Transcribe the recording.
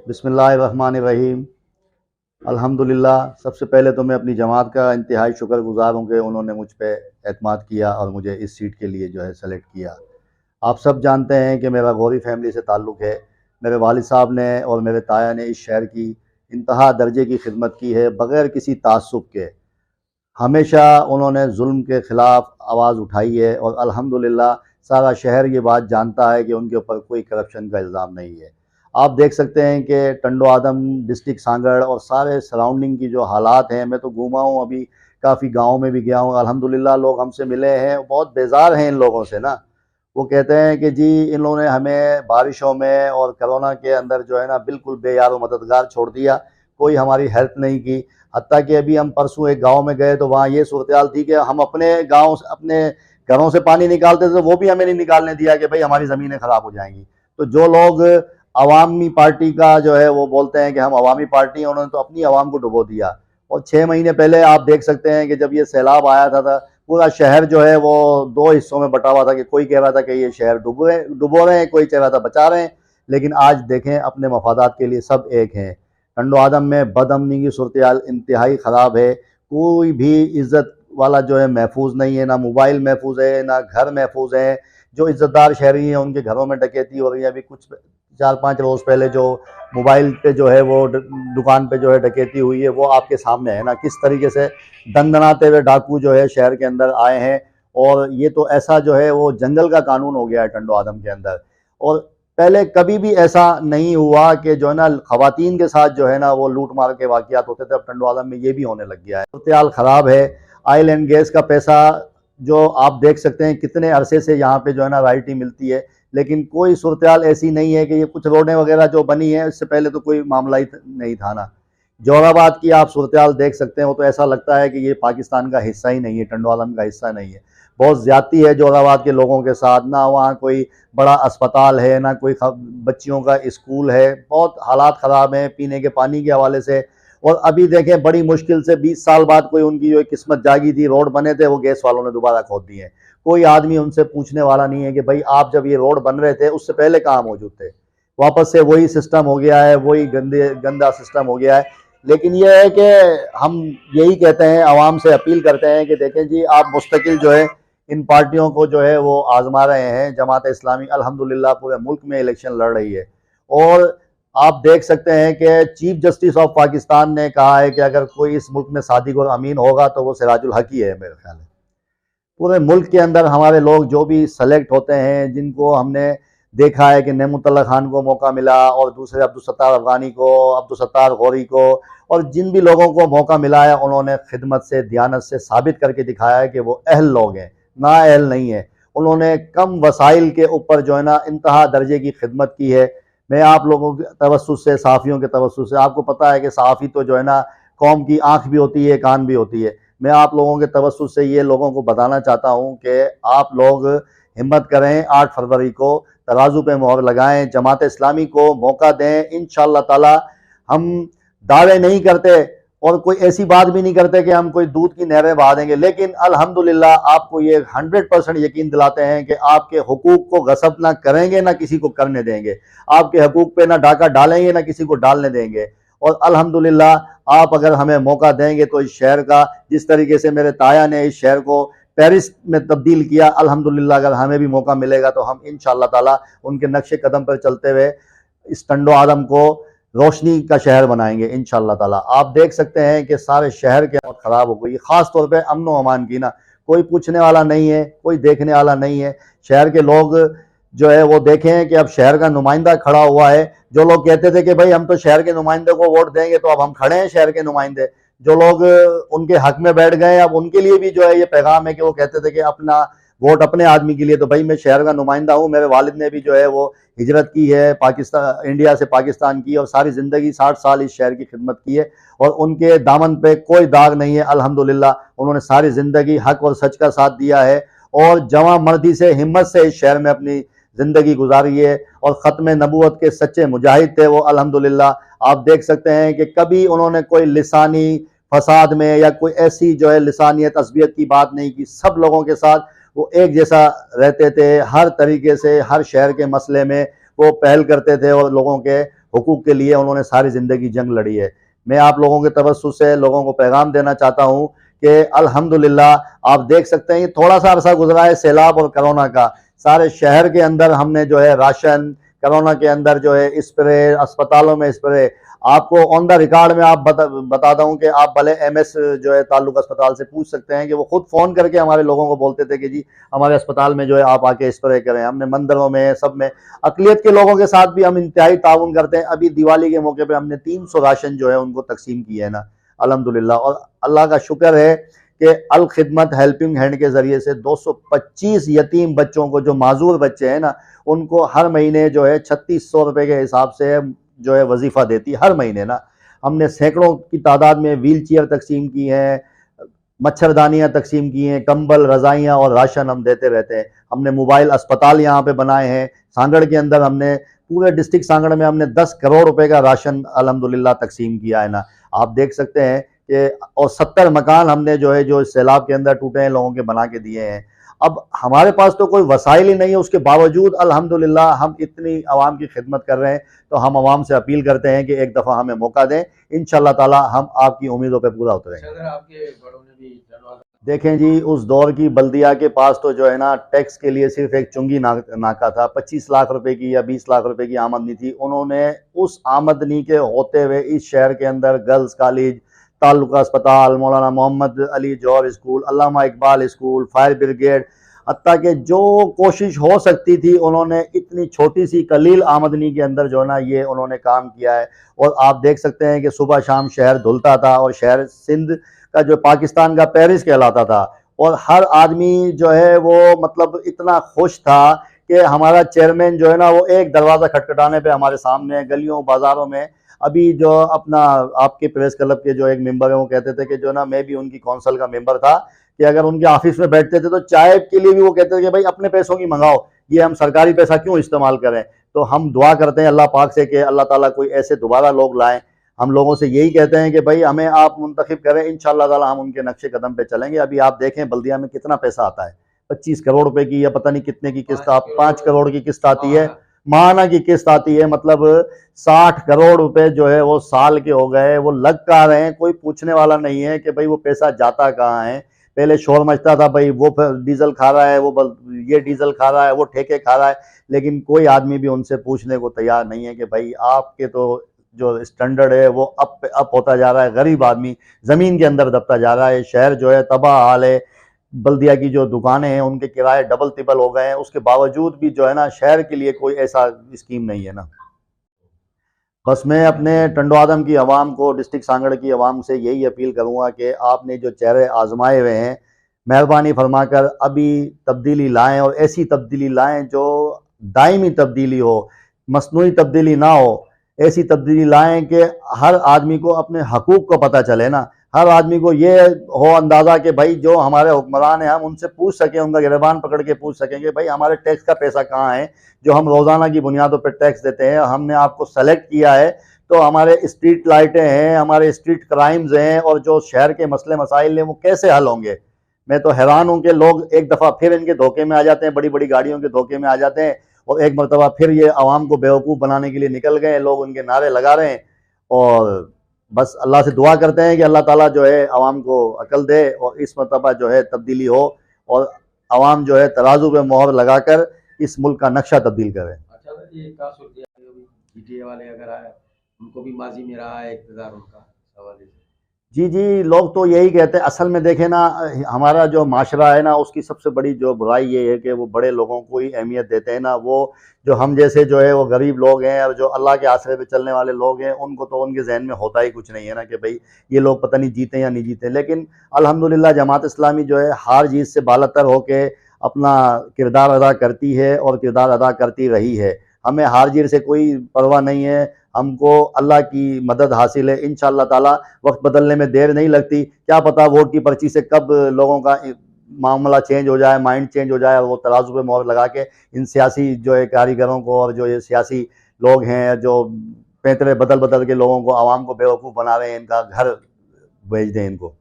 बिस्मिल्लाहिर्रहमानिर्रहीम। अल्हम्दुलिल्लाह। सबसे पहले तो मैं अपनी जमात का इंतहाई शुक्रगुज़ार हूँ कि उन्होंने मुझ पे एतमाद किया और मुझे इस सीट के लिए जो है सेलेक्ट किया। आप सब जानते हैं कि मेरा गौरी फैमिली से ताल्लुक़ है। मेरे वालिद साहब ने और मेरे ताया ने इस शहर की इंतहा दर्जे की खिदमत की है बग़ैर किसी तासुब के। हमेशा उन्होंने जुल्म के ख़िलाफ़ आवाज़ उठाई है और अल्हम्दुलिल्लाह सारा शहर ये बात जानता है कि उनके ऊपर कोई करप्शन का इल्ज़ाम नहीं है। आप देख सकते हैं कि टंडो आदम, डिस्ट्रिक्ट सांगड़ और सारे सराउंडिंग की जो हालात हैं, मैं तो घूमा हूँ, अभी काफ़ी गाँव में भी गया हूँ। अल्हम्दुलिल्लाह लोग हमसे मिले हैं, बहुत बेज़ार हैं इन लोगों से ना। वो कहते हैं कि जी इन लोगों ने हमें बारिशों में और कोरोना के अंदर जो है ना बिल्कुल बेयारो मददगार छोड़ दिया, कोई हमारी हेल्प नहीं की। हत्ता कि अभी हम परसों एक गाँव में गए तो वहाँ ये सूरत-ए-हाल थी कि हम अपने गाँव से अपने घरों से पानी निकालते थे तो वो भी हमें नहीं निकालने दिया कि भाई हमारी ज़मीनें ख़राब हो जाएँगी। तो जो लोग अवामी पार्टी का जो है वो बोलते हैं कि हम अवामी पार्टी हैं, उन्होंने तो अपनी आवाम को डुबो दिया। और 6 महीने पहले आप देख सकते हैं कि जब ये सैलाब आया था पूरा शहर जो है वो 2 हिस्सों में बँटा हुआ था कि कोई कह रहा था कि ये शहर डुबो रहे हैं, कोई कह रहा था बचा रहे हैं। लेकिन आज देखें अपने मफादात के लिए सब एक हैं। टंडो आदम में बदअमनी की सूरत-ए-हाल इंतहाई ख़राब है। कोई भी इज़्ज़त वाला जो है महफूज नहीं है, ना मोबाइल महफूज है, ना घर महफूज है। जो इज़्ज़तदार शहरी हैं उनके घरों में डकैती हो रही है। अभी कुछ 4-5 रोज़ पहले जो मोबाइल पे जो है वो दुकान पे जो है डकैती हुई है, वो आपके सामने है ना, किस तरीके से दंदनाते हुए डाकू जो है शहर के अंदर आए हैं। और ये तो ऐसा जो है वो जंगल का कानून हो गया है टंडो आदम के अंदर। और पहले कभी भी ऐसा नहीं हुआ कि जो है ना ख़वातीन के साथ जो है ना वो लूट मार के वाक़यात होते थे। अब टंडो आदम में ये भी होने लग गया है। सूरत-ए-हाल ख़राब है। ऑयल एंड गैस का पैसा जो आप देख सकते हैं कितने अरसे से यहाँ पे जो है ना रॉयल्टी मिलती है, लेकिन कोई सूरत-ए-हाल ऐसी नहीं है कि ये कुछ रोडें वगैरह जो बनी हैं, इससे पहले तो कोई मामला ही नहीं था ना। जोराबाद की आप सूरत-ए-हाल देख सकते हैं, वो तो ऐसा लगता है कि ये पाकिस्तान का हिस्सा ही नहीं है, टंडो आदम का हिस्सा नहीं है। बहुत ज़्यादती है जोराबाद के लोगों के साथ, ना वहाँ कोई बड़ा अस्पताल है, ना कोई बच्चियों का स्कूल है। बहुत हालात ख़राब हैं पीने के पानी के हवाले से। और अभी देखें बड़ी मुश्किल से 20 साल बाद कोई उनकी जो किस्मत जागी थी, रोड बने थे, वो गैस वालों ने दोबारा खोद दिए हैं। कोई आदमी उनसे पूछने वाला नहीं है कि भाई आप जब ये रोड बन रहे थे उससे पहले कहाँ मौजूद थे। वापस से वही सिस्टम हो गया है, वही गंदा सिस्टम हो गया है। लेकिन ये है कि हम यही कहते हैं, आवाम से अपील करते हैं कि देखें जी आप मुस्तकिल जो है इन पार्टियों को जो है वो आजमा रहे हैं। जमात इस्लामी अल्हम्दुलिल्लाह पूरे मुल्क में इलेक्शन लड़ रही है। और आप देख सकते हैं कि चीफ जस्टिस ऑफ पाकिस्तान ने कहा है कि अगर कोई इस मुल्क में सादिक और अमीन होगा तो वो सिराजुल हक ही है मेरे ख्याल में। पूरे मुल्क के अंदर हमारे लोग जो भी सेलेक्ट होते हैं, जिनको हमने देखा है कि नेमुतल्ला खान को मौका मिला और दूसरे अब्दुल सत्तार अफगानी को, अब्दुल सत्तार गौरी को, और जिन भी लोगों को मौका मिला है उन्होंने खिदमत से, दियानत से साबित करके दिखाया है कि वो अहल लोग हैं, नाअहल नहीं है। उन्होंने कम वसाइल के ऊपर जो है ना इंतहा दर्जे की खिदमत की है। मैं आप लोगों के तवज्जुह से, सहाफ़ियों के तवज्जुह से, आपको पता है कि सहाफ़ी तो जो है ना कौम की आँख भी होती है, कान भी होती है। मैं आप लोगों के तवज्जुह से ये लोगों को बताना चाहता हूँ कि आप लोग हिम्मत करें, 8 फरवरी को तराजू पे मोहर लगाएं, जमात इस्लामी को मौका दें। इंशाअल्लाह ताला हम दावे नहीं करते और कोई ऐसी बात भी नहीं करते कि हम कोई दूध की नहरें बहा देंगे, लेकिन अल्हम्दुलिल्लाह आपको ये 100% यकीन दिलाते हैं कि आपके हुकूक को गसब ना करेंगे, ना किसी को करने देंगे। आपके हुकूक पे ना डाका डालेंगे, ना किसी को डालने देंगे। और अल्हम्दुलिल्लाह आप अगर हमें मौका देंगे तो इस शहर का, जिस तरीके से मेरे ताया ने इस शहर को पेरिस में तब्दील किया, अल्हम्दुलिल्लाह अगर हमें भी मौका मिलेगा तो हम इंशाअल्लाह ताला उनके नक्शे कदम पर चलते हुए इस टंडो आदम को रोशनी का शहर बनाएंगे इंशाअल्लाह ताला। आप देख सकते हैं कि सारे शहर के हालत ख़राब हो गई, ख़ास तौर पे अमन व अमान की ना। कोई पूछने वाला नहीं है, कोई देखने वाला नहीं है। शहर के लोग जो है वो देखें कि अब शहर का नुमाइंदा खड़ा हुआ है। जो लोग कहते थे कि भाई हम तो शहर के नुमाइंदे को वोट देंगे, तो अब हम खड़े हैं शहर के नुमाइंदे। जो लोग उनके हक में बैठ गए, अब उनके लिए भी जो है ये पैगाम है कि वो कहते थे कि अपना वोट अपने आदमी के लिए। तो भाई मैं शहर का नुमाइंदा हूँ, मेरे वालिद ने भी जो है वो हिजरत की है पाकिस्तान, इंडिया से पाकिस्तान की, और सारी ज़िंदगी 60 साल इस शहर की खिदमत की है और उनके दामन पे कोई दाग नहीं है अल्हम्दुलिल्लाह। उन्होंने सारी ज़िंदगी हक और सच का साथ दिया है और जवां मर्दी से, हिम्मत से इस शहर में अपनी ज़िंदगी गुजारी है और ख़त्म नबूवत के सच्चे मुजाहिद थे वो अल्हम्दुलिल्लाह। आप देख सकते हैं कि कभी उन्होंने कोई लिसानी फसाद में या कोई ऐसी जो है लिसानियत, असबियत की बात नहीं की। सब लोगों के साथ वो एक जैसा रहते थे, हर तरीके से हर शहर के मसले में वो पहल करते थे और लोगों के हुकूक के लिए उन्होंने सारी ज़िंदगी जंग लड़ी है। मैं आप लोगों के तवज्जुह से लोगों को पैगाम देना चाहता हूँ कि अल्हम्दुलिल्लाह आप देख सकते हैं थोड़ा सा अरसा गुजरा है सैलाब और कोरोना का, सारे शहर के अंदर हमने जो है राशन, कोरोना के अंदर जो है स्प्रे, अस्पतालों में स्प्रे, आपको ऑन द रिकॉर्ड में आप बताता हूं कि आप भले एमएस जो है ताल्लुक अस्पताल से पूछ सकते हैं कि वो खुद फ़ोन करके हमारे लोगों को बोलते थे कि जी हमारे अस्पताल में जो है आप आके स्प्रे करें। हमने मंदिरों में सब में अक़लियत के लोगों के साथ भी हम इंतहाई ताउन करते हैं। अभी दिवाली के मौके पर हमने 300 राशन जो है उनको तकसीम किए है ना, अल्हम्दुलिल्लाह। और अल्लाह का शुक्र है कि अल खिदमत हेल्पिंग हैंड के ज़रिए से 225 यतीम बच्चों को, जो माजूर बच्चे हैं ना, उनको हर महीने जो है 3600 रुपये के हिसाब से जो है वजीफ़ा देती है हर महीने ना। हमने सैकड़ों की तादाद में व्हील चेयर तकसीम की हैं, मच्छरदानियाँ तकसीम की हैं, कंबल, रज़ाइयाँ और राशन हम देते रहते हैं। हमने मोबाइल अस्पताल यहाँ पे बनाए हैं। सांगड़ के अंदर हमने पूरे डिस्ट्रिक्ट सांगड़ में हमने 10 करोड़ रुपए का राशन अल्हम्दुलिल्लाह तकसीम किया है ना, आप देख सकते हैं कि। और 70 मकान हमने जो है जो सैलाब के अंदर टूटे हैं लोगों के बना के दिए हैं। अब हमारे पास तो कोई वसाइल ही नहीं है, उसके बावजूद अल्हम्दुलिल्लाह हम इतनी आवाम की खिदमत कर रहे हैं। तो हम आवाम से अपील करते हैं कि एक दफ़ा हमें मौका दें, इंशाअल्लाह ताला हम आपकी उम्मीदों पर पूरा उतरेंगे। देखें जी, उस दौर की बल्दिया के पास तो जो है ना टैक्स के लिए सिर्फ एक चुंगी नाका था। 25 लाख रुपए की या 20 लाख रुपए की आमदनी थी। उन्होंने उस आमदनी के होते हुए इस शहर के अंदर गर्ल्स कॉलेज, तालुका अस्पताल, मौलाना मोहम्मद अली जौहर स्कूल, अल्लामा इकबाल स्कूल, फायर ब्रिगेड, हत्ता कि जो कोशिश हो सकती थी उन्होंने इतनी छोटी सी कलील आमदनी के अंदर जो है ना ये उन्होंने काम किया है। और आप देख सकते हैं कि सुबह शाम शहर धुलता था और शहर सिंध का जो पाकिस्तान का पेरिस कहलाता था। और हर आदमी जो है वो मतलब इतना खुश था कि हमारा चेयरमैन जो है ना वो एक दरवाज़ा खटखटाने पे हमारे सामने गलियों बाज़ारों में। अभी जो अपना आपके प्रेस क्लब के जो एक मेंबर है वो कहते थे कि जो ना मैं भी उनकी कौंसिल का मेंबर था, कि अगर उनके ऑफिस में बैठते थे तो चाय के लिए भी वो कहते थे कि भाई अपने पैसों की मंगाओ, ये हम सरकारी पैसा क्यों इस्तेमाल करें। तो हम दुआ करते हैं अल्लाह पाक से कि अल्लाह ताला कोई ऐसे दोबारा लोग लाएं। हम लोगों से यही कहते हैं कि भाई हमें आप मुंतखब करें, इंशाअल्लाह ताला हम उनके नक्शे कदम पे चलेंगे। अभी आप देखें बल्दिया में कितना पैसा आता है, 25 करोड़ रुपए की या पता नहीं कितने की किस्त, 5 करोड़ की किस्त आती है, माहाना की किस्त आती है। मतलब 60 करोड़ रुपए जो है वो साल के हो गए, वो लग कहाँ रहे हैं, कोई पूछने वाला नहीं है कि भाई वो पैसा जाता कहाँ है। पहले शोर मचता था भाई वो डीजल खा रहा है, वो ये डीजल खा रहा है, वो ठेके खा रहा है, लेकिन कोई आदमी भी उनसे पूछने को तैयार नहीं है कि भाई आपके तो जो स्टैंडर्ड है वो अप होता जा रहा है, गरीब आदमी ज़मीन के अंदर दबता जा रहा है। शहर जो है तबाह हाल है, बल्दिया की जो दुकानें हैं उनके किराए डबल तिबल हो गए हैं। उसके बावजूद भी जो है ना शहर के लिए कोई ऐसा स्कीम नहीं है ना। बस मैं अपने टंडो आदम की आवाम को, डिस्ट्रिक्ट सांगड़ की आवाम से यही अपील करूँगा कि आपने जो चेहरे आजमाए हुए हैं, मेहरबानी फरमाकर अभी तब्दीली लाएं और ऐसी तब्दीली लाएं जो दायमी तब्दीली हो, मसनूई तब्दीली ना हो। ऐसी तब्दीली लाएं कि हर आदमी को अपने हकूक़ को पता चले ना, हर आदमी को ये हो अंदाज़ा कि भाई जो हमारे हुक्मरान हैं हम उनसे पूछ सकें, उनका गिरबान पकड़ के पूछ सकें कि भाई हमारे टैक्स का पैसा कहाँ है, जो हम रोज़ाना की बुनियादों पर टैक्स देते हैं। हमने आपको सेलेक्ट किया है तो हमारे स्ट्रीट लाइटें हैं, हमारे स्ट्रीट क्राइम्स हैं और जो शहर के मसले मसाइल हैं वो कैसे हल होंगे। मैं तो हैरान हूँ कि लोग एक दफ़ा फिर इनके धोखे में आ जाते हैं, बड़ी बड़ी गाड़ियों के धोखे में आ जाते हैं और एक मरतबा फिर ये आवाम को बेवकूफ़ बनाने के लिए निकल गए। लोग उनके नारे लगा रहे हैं और बस अल्लाह से दुआ करते हैं कि अल्लाह ताला जो है आवाम को अकल दे और इस मरतबा जो है तब्दीली हो और आवाम जो है तराजू पे मोहर लगाकर इस मुल्क का नक्शा तब्दील करे। अच्छा सर, ये क्या सूरत GTA वाले अगर आए, उनको भी माजी में रहा है इक़्तिदार उनका हवाले से। जी, लोग तो यही कहते हैं। असल में देखें ना, हमारा जो माशरा है ना उसकी सबसे बड़ी जो बुराई ये है कि वो बड़े लोगों को ही अहमियत देते हैं ना। वो जो हम जैसे जो है वो गरीब लोग हैं और जो अल्लाह के आसरे पे चलने वाले लोग हैं, उनको तो उनके जहन में होता ही कुछ नहीं है ना कि भाई ये लोग पता नहीं जीते या नहीं जीते। लेकिन अल्हम्दुलिल्लाह जमात इस्लामी जो है हार जीत से बालातर होकर अपना किरदार अदा करती है और किरदार अदा करती रही है। हमें हार जीत से कोई परवाह नहीं है, हमको अल्लाह की मदद हासिल है। इंशाअल्लाह ताला वक्त बदलने में देर नहीं लगती। क्या पता वोट की पर्ची से कब लोगों का मामला चेंज हो जाए, माइंड चेंज हो जाए और वो तराजू पे मोहर लगा के इन सियासी जो है कारीगरों को और जो ये सियासी लोग हैं जो पैंतरे बदल बदल के लोगों को, आवाम को बेवकूफ़ बना रहे हैं, इनका घर भेज दें इनको।